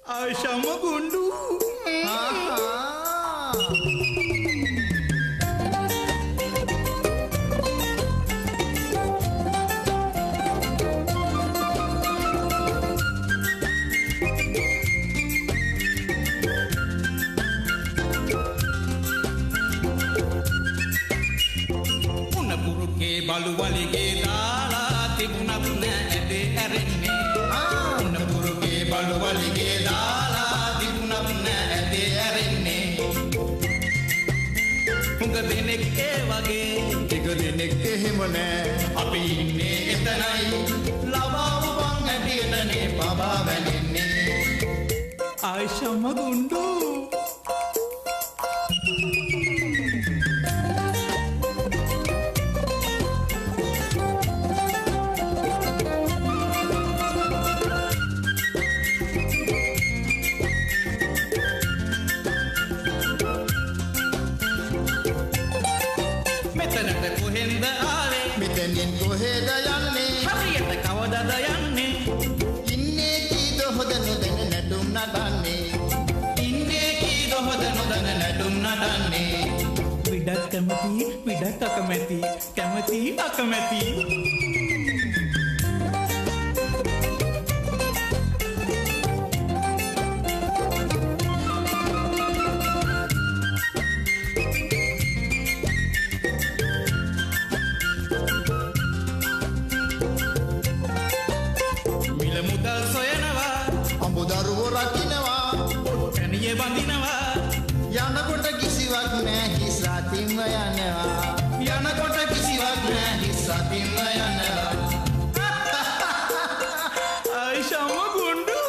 ආශම ගුඬු. බලු වලිගේ දාලා තිබුණත් නෑ ඇදේ ඇරෙන්නේ. උන්න පුරුගේ බලු වලිගේ දාලා තිබුණත් නෑ ඇදේ ඇරෙන්නේ. උඟ දෙනෙක් ඒ වගේ ටික දෙනෙක් එහෙම නෑ. අපි ඉන්නේ එතනයි ලබා උපන් ඇටියටනේ බබා වැනෙන්නේ. ආයිෂම ගුඬු. කොහෙන්ද ආවේ මෙතනින් කොහෙද යන්නේ හරියට කවදද යන්නේ ඉන්නේ කීද හොද නොදැන නැටුම් නටන්නේ ඉන්නේ කීද හොද නොදැන නැටුම් නටන්නේ විඩක් කැමති විඩක් අකමැති කැමති අකමැති මුදල් සොයනවා අඹදරුවෝ රකින්නවා කැණියේ බඳිනවා යනකොට කිසිවක් නෑ හිස් රතින්ම යනවා යනකොට කිසිවක් නෑ හිස් රතින්ම යනවා ආයිෂම ගුඬු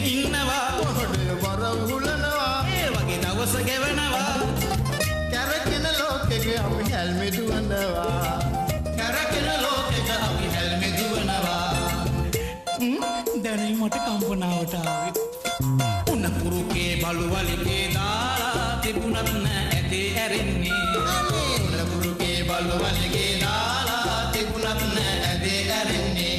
ඉන්නවා කොහොඩේ වරව හුලනවා ඒ වගේ දවස ගෙවනවා කැරකෙන ලෝකෙක අපි හැල්මේ දුවනවා කැරකෙන ලෝකෙක අපි හැල්මේ දුවනවා දැනෙයි මට කම්පනාවට ආවේ උන්න පුරුකේ බලු වලිගේ දාලා තිබුණත් නෑ ඇදේ ඇරෙන්නේ උන්න පුරුකේ බලු වලිගේ දාලා තිබුණත් නෑ ඇදේ ඇරෙන්නේ